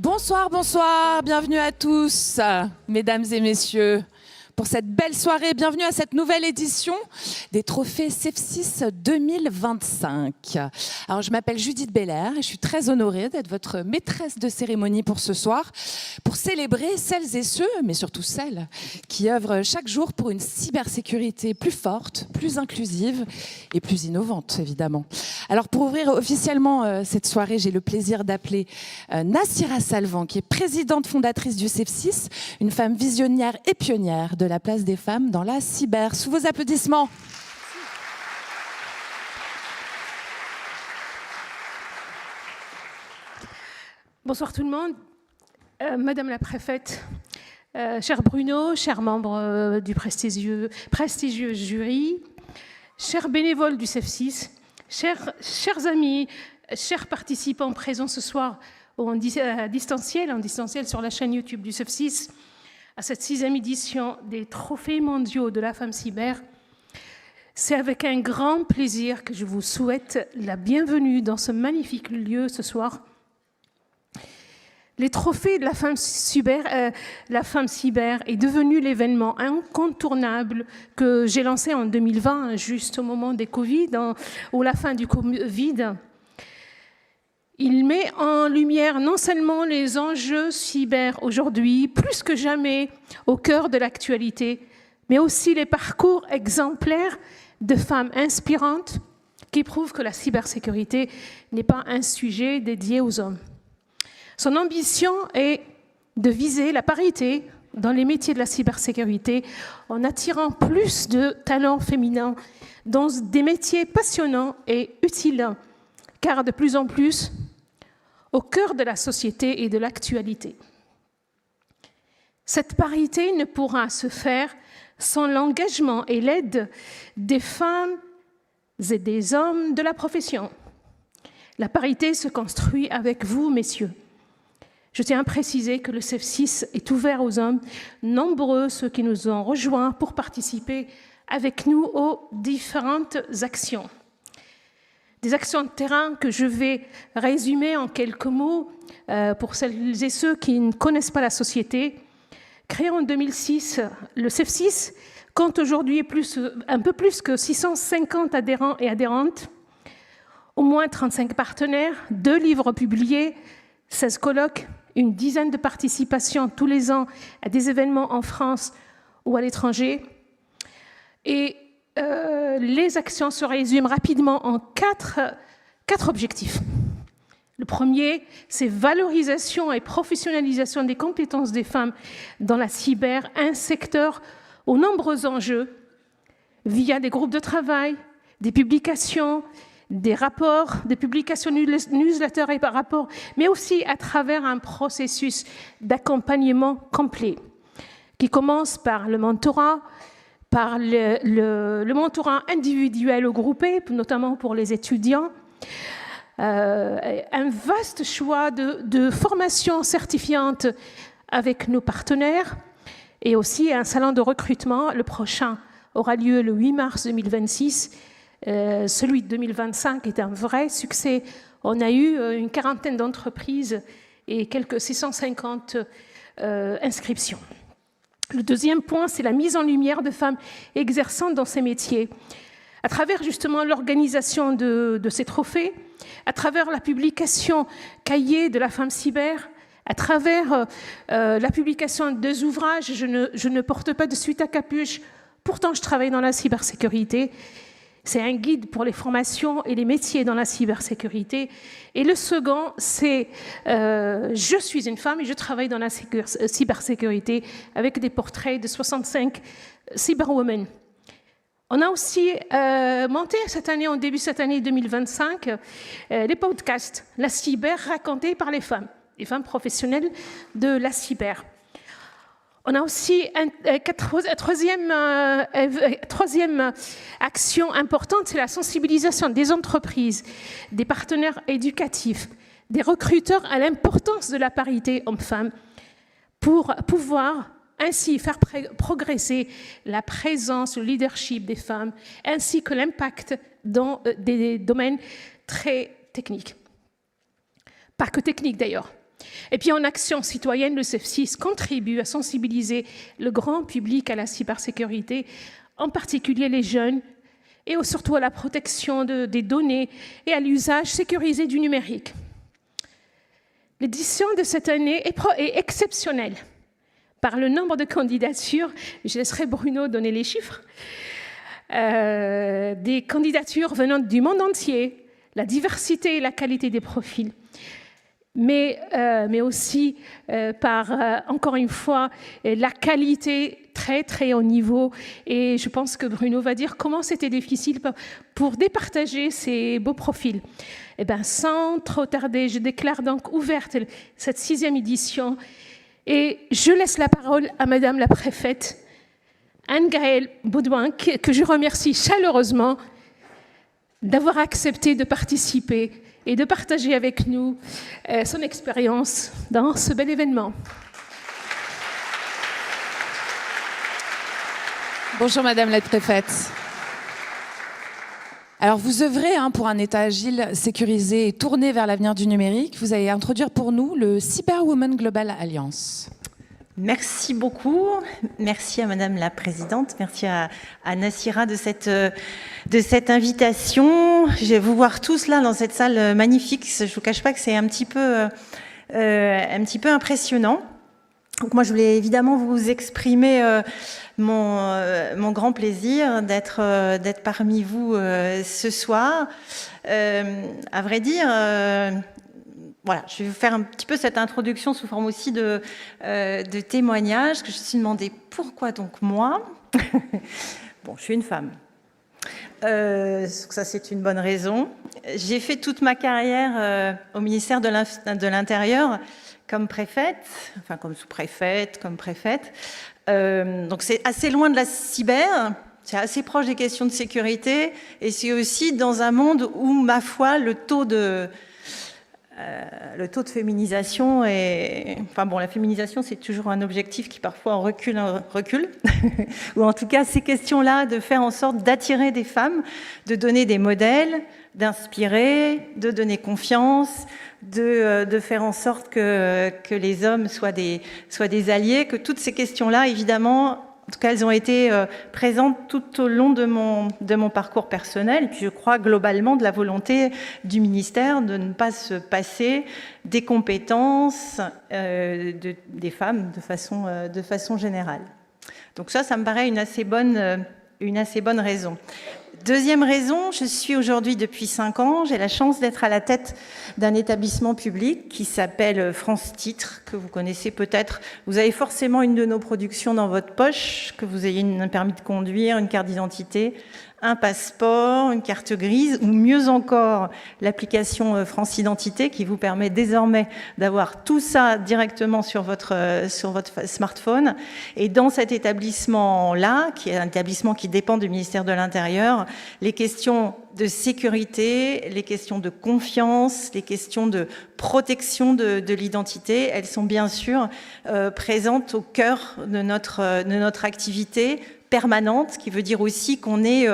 Bonsoir, bonsoir, bienvenue à tous, mesdames et messieurs, pour cette belle soirée. Bienvenue à cette nouvelle édition des Trophées CEF6 2025. Alors, je m'appelle Judith Belair et je suis très honorée d'être votre maîtresse de cérémonie pour ce soir, pour célébrer celles et ceux, mais surtout celles, qui œuvrent chaque jour pour une cybersécurité plus forte, plus inclusive et plus innovante, évidemment. Alors, pour ouvrir officiellement cette soirée, j'ai le plaisir d'appeler Nassira Salvan, qui est présidente fondatrice du CEF6, une femme visionnaire et pionnière de la place des femmes dans la cyber. Sous vos applaudissements. Bonsoir tout le monde. Madame la préfète, cher Bruno, chers membres du prestigieux jury, chers bénévoles du CEF6, chers amis, chers participants présents ce soir en distanciel sur la chaîne YouTube du CEF6, à cette 6e édition des Trophées mondiaux de la femme cyber. C'est avec un grand plaisir que je vous souhaite la bienvenue dans ce magnifique lieu ce soir. Les Trophées de la femme cyber est devenu l'événement incontournable que j'ai lancé en 2020, juste au moment des Covid, ou la fin du Covid. Il met en lumière non seulement les enjeux cyber aujourd'hui, plus que jamais au cœur de l'actualité, mais aussi les parcours exemplaires de femmes inspirantes qui prouvent que la cybersécurité n'est pas un sujet dédié aux hommes. Son ambition est de viser la parité dans les métiers de la cybersécurité en attirant plus de talents féminins dans des métiers passionnants et utiles, car de plus en plus au cœur de la société et de l'actualité. Cette parité ne pourra se faire sans l'engagement et l'aide des femmes et des hommes de la profession. La parité se construit avec vous, messieurs. Je tiens à préciser que le CEF6 est ouvert aux hommes, nombreux ceux qui nous ont rejoints pour participer avec nous aux différentes actions. Des actions de terrain que je vais résumer en quelques mots pour celles et ceux qui ne connaissent pas la société. Créé en 2006, le CEF6 compte aujourd'hui un peu plus que 650 adhérents et adhérentes, au moins 35 partenaires, 2 livres publiés, 16 colloques, une dizaine de participations tous les ans à des événements en France ou à l'étranger. Et les actions se résument rapidement en quatre objectifs. Le premier, c'est valorisation et professionnalisation des compétences des femmes dans la cyber, un secteur aux nombreux enjeux, via des groupes de travail, des publications, des rapports, des publications newsletters et par rapport, mais aussi à travers un processus d'accompagnement complet qui commence par le mentorat, par le mentorat individuel ou groupé, notamment pour les étudiants, un vaste choix de formations certifiantes avec nos partenaires et aussi un salon de recrutement. Le prochain aura lieu le 8 mars 2026. Celui de 2025 est un vrai succès. On a eu une 40aine d'entreprises et quelques 650 inscriptions. Le deuxième point, c'est la mise en lumière de femmes exerçant dans ces métiers. À travers justement l'organisation de ces trophées, à travers la publication cahier de la femme cyber, à travers la publication de 2 ouvrages, je ne porte pas de suite à capuche, pourtant je travaille dans la cybersécurité. C'est un guide pour les formations et les métiers dans la cybersécurité. Et le second, c'est je suis une femme et je travaille dans la cybersécurité avec des portraits de 65 cyberwomen. On a aussi monté cette année, en début de cette année 2025, les podcasts, la cyber racontée par les femmes professionnelles de la cyber. On a aussi troisième action importante, c'est la sensibilisation des entreprises, des partenaires éducatifs, des recruteurs à l'importance de la parité homme-femme pour pouvoir ainsi faire progresser la présence, le leadership des femmes, ainsi que l'impact dans des domaines très techniques. Pas que techniques d'ailleurs. Et puis en action citoyenne, le CEF6 contribue à sensibiliser le grand public à la cybersécurité, en particulier les jeunes, et surtout à la protection des données et à l'usage sécurisé du numérique. L'édition de cette année est exceptionnelle par le nombre de candidatures. Je laisserai Bruno donner les chiffres. Des candidatures venant du monde entier, la diversité et la qualité des profils. Mais aussi par, encore une fois, la qualité très, très haut niveau. Et je pense que Bruno va dire comment c'était difficile pour départager ces beaux profils. Eh bien, sans trop tarder, je déclare donc ouverte cette 6e édition et je laisse la parole à Madame la préfète Anne-Gaëlle Baudouin, que je remercie chaleureusement d'avoir accepté de participer et de partager avec nous son expérience dans ce bel événement. Bonjour Madame la préfète. Alors vous œuvrez pour un État agile, sécurisé et tourné vers l'avenir du numérique. Vous allez introduire pour nous le Cyberwomen Global Alliance. Merci beaucoup. Merci à Madame la Présidente. Merci à Nassira de cette invitation. Je vais vous voir tous là dans cette salle magnifique. Je ne vous cache pas que c'est un petit peu impressionnant. Donc moi, je voulais évidemment vous exprimer mon grand plaisir d'être parmi vous ce soir. À vrai dire, voilà, je vais vous faire un petit peu cette introduction sous forme aussi de témoignage, que je me suis demandé pourquoi donc moi. Bon, je suis une femme. Ça, c'est une bonne raison. J'ai fait toute ma carrière au ministère de l'Intérieur comme préfète, enfin comme sous-préfète, comme préfète. Donc c'est assez loin de la cyber, c'est assez proche des questions de sécurité, et c'est aussi dans un monde où, ma foi, le taux de féminisation est... Enfin bon, la féminisation, c'est toujours un objectif qui parfois en recule. Ou en tout cas, ces questions-là, de faire en sorte d'attirer des femmes, de donner des modèles, d'inspirer, de donner confiance, de faire en sorte que les hommes soient des alliés, que toutes ces questions-là, évidemment... En tout cas, elles ont été présentes tout au long de mon parcours personnel. Et puis, je crois globalement de la volonté du ministère de ne pas se passer des compétences des femmes de façon générale. Donc ça me paraît une assez bonne raison. Deuxième raison, je suis aujourd'hui depuis 5 ans, j'ai la chance d'être à la tête d'un établissement public qui s'appelle France Titres, que vous connaissez peut-être. Vous avez forcément une de nos productions dans votre poche, que vous ayez un permis de conduire, une carte d'identité, un passeport, une carte grise, ou mieux encore, l'application France Identité qui vous permet désormais d'avoir tout ça directement sur votre smartphone. Et dans cet établissement-là, qui est un établissement qui dépend du ministère de l'Intérieur, les questions de sécurité, les questions de confiance, les questions de protection de l'identité, elles sont bien sûr présentes au cœur de notre activité permanente, ce qui veut dire aussi qu'on est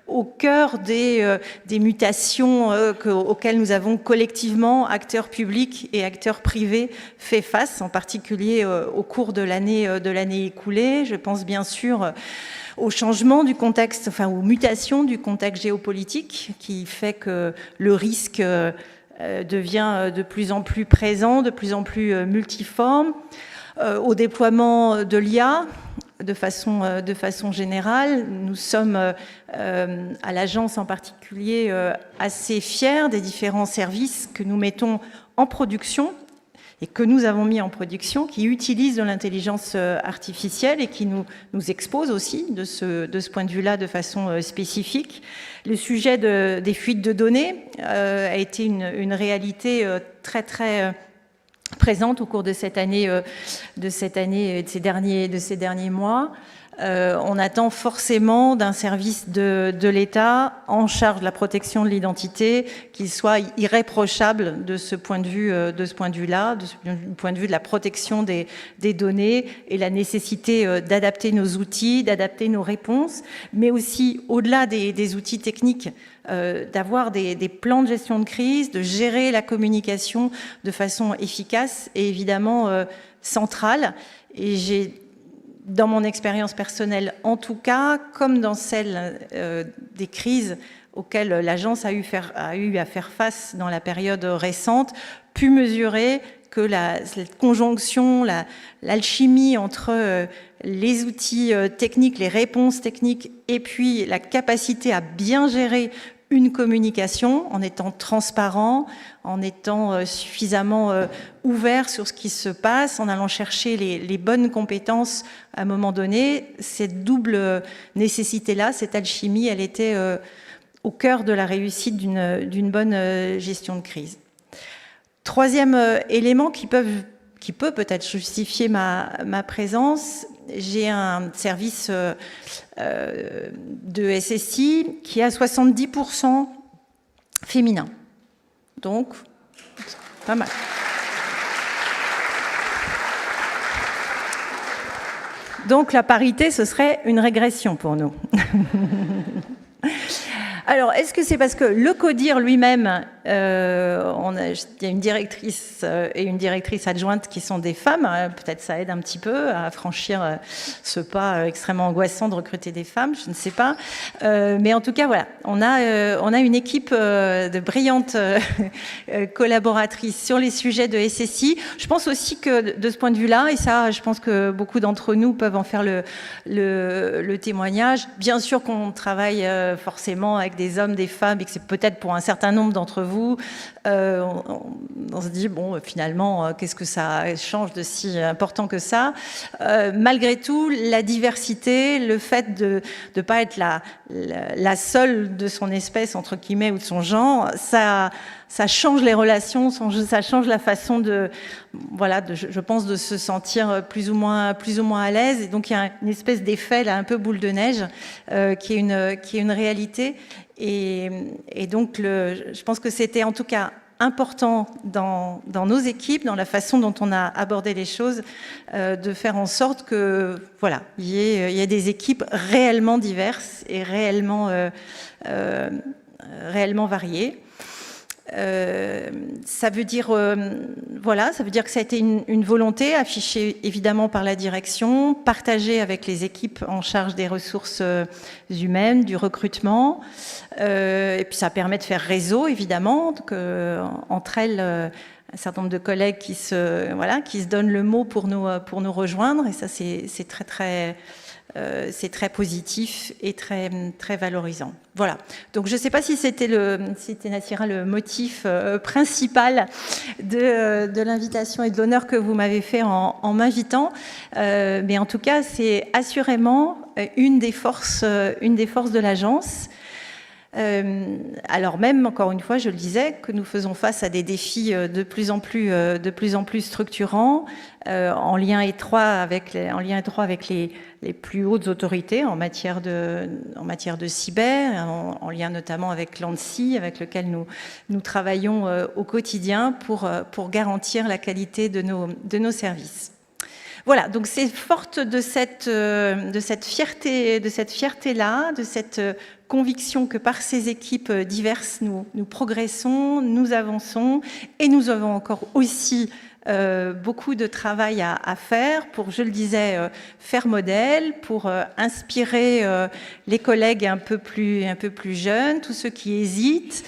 au cœur des mutations auxquelles nous avons collectivement, acteurs publics et acteurs privés, fait face, en particulier au cours de l'année écoulée. Je pense bien sûr au changement du contexte, enfin aux mutations du contexte géopolitique, qui fait que le risque devient de plus en plus présent, de plus en plus multiforme, au déploiement de l'IA. De façon générale, nous sommes à l'agence en particulier assez fiers des différents services que nous mettons en production et que nous avons mis en production, qui utilisent de l'intelligence artificielle et qui nous exposent aussi de ce point de vue-là de façon spécifique. Le sujet des fuites de données a été une réalité très très présente au cours de cette année et de ces derniers mois. on attend forcément d'un service de l'État en charge de la protection de l'identité qu'il soit irréprochable de ce point de vue-là, du point de vue de la protection des données et la nécessité d'adapter nos outils, d'adapter nos réponses, mais aussi au-delà des outils techniques, d'avoir des plans de gestion de crise, de gérer la communication de façon efficace et évidemment centrale. Et j'ai, dans mon expérience personnelle en tout cas, comme dans celle des crises auxquelles l'agence a eu à faire face dans la période récente, pu mesurer que cette conjonction, l'alchimie entre les outils techniques, les réponses techniques et puis la capacité à bien gérer une communication en étant transparent, en étant suffisamment ouvert sur ce qui se passe, en allant chercher les bonnes compétences à un moment donné. Cette double nécessité-là, cette alchimie, elle était au cœur de la réussite d'une bonne gestion de crise. Troisième élément qui peut peut-être justifier ma présence, j'ai un service de SSI qui est à 70% féminin. Donc, pas mal. Donc la parité, ce serait une régression pour nous. Alors, est-ce que c'est parce que le CODIR lui-même, il y a une directrice et une directrice adjointe qui sont des femmes, peut-être ça aide un petit peu à franchir ce pas extrêmement angoissant de recruter des femmes, je ne sais pas. Mais en tout cas, voilà, on a une équipe de brillantes collaboratrices sur les sujets de SSI. Je pense aussi que de ce point de vue-là, et ça, je pense que beaucoup d'entre nous peuvent en faire le témoignage, bien sûr qu'on travaille forcément avec des hommes, des femmes, et que c'est peut-être pour un certain nombre d'entre vous, on se dit, bon, finalement, qu'est-ce que ça change de si important que ça ? Malgré tout, la diversité, le fait de ne pas être la seule de son espèce, entre guillemets, ou de son genre, ça change les relations, ça change la façon je pense, de se sentir plus ou moins à l'aise. Et donc, il y a une espèce d'effet, là, un peu boule de neige, qui est une réalité. Et donc, je pense que c'était en tout cas important dans nos équipes, dans la façon dont on a abordé les choses, de faire en sorte que, voilà, il y ait des équipes réellement diverses et réellement variées. Ça veut dire que ça a été une volonté affichée évidemment par la direction, partagée avec les équipes en charge des ressources humaines, du recrutement, et puis ça permet de faire réseau évidemment, entre elles un certain nombre de collègues qui se donnent le mot pour nous rejoindre, et ça c'est très positif et très, très valorisant. Voilà. Donc, je ne sais pas si c'était Nassira, le motif principal de l'invitation et de l'honneur que vous m'avez fait en m'invitant. Mais en tout cas, c'est assurément une des forces de l'agence. Alors même, encore une fois, je le disais, que nous faisons face à des défis de plus en plus structurants, en lien étroit avec les plus hautes autorités en matière de cyber, en lien notamment avec l'ANSSI, avec lequel nous travaillons au quotidien pour garantir la qualité de nos services. Voilà, donc c'est forte de cette fierté-là, de cette conviction que par ces équipes diverses, nous progressons, nous avançons, et nous avons encore aussi beaucoup de travail à faire pour, je le disais, faire modèle, pour inspirer les collègues un peu plus jeunes, tous ceux qui hésitent,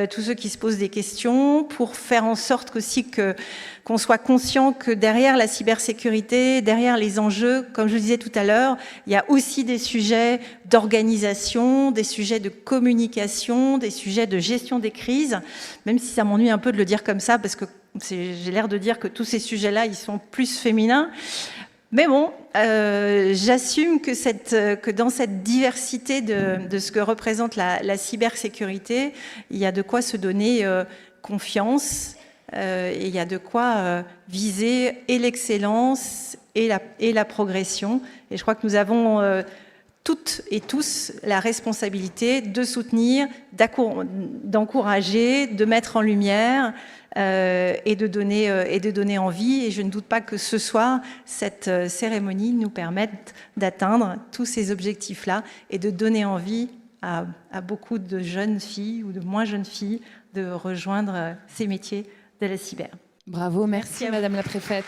tous ceux qui se posent des questions, pour faire en sorte aussi qu'on soit conscient que derrière la cybersécurité, derrière les enjeux, comme je le disais tout à l'heure, il y a aussi des sujets d'organisation, des sujets de communication, des sujets de gestion des crises, même si ça m'ennuie un peu de le dire comme ça, parce que j'ai l'air de dire que tous ces sujets-là, ils sont plus féminins. Mais bon, j'assume que dans cette diversité de ce que représente la cybersécurité, il y a de quoi se donner confiance, et il y a de quoi viser et l'excellence et la progression. Et je crois que nous avons toutes et tous la responsabilité de soutenir, d'encourager, de mettre en lumière et de donner envie. Et je ne doute pas que ce soir, cette cérémonie nous permette d'atteindre tous ces objectifs-là et de donner envie à beaucoup de jeunes filles ou de moins jeunes filles de rejoindre ces métiers de la cyber. Bravo, merci Madame la Préfète.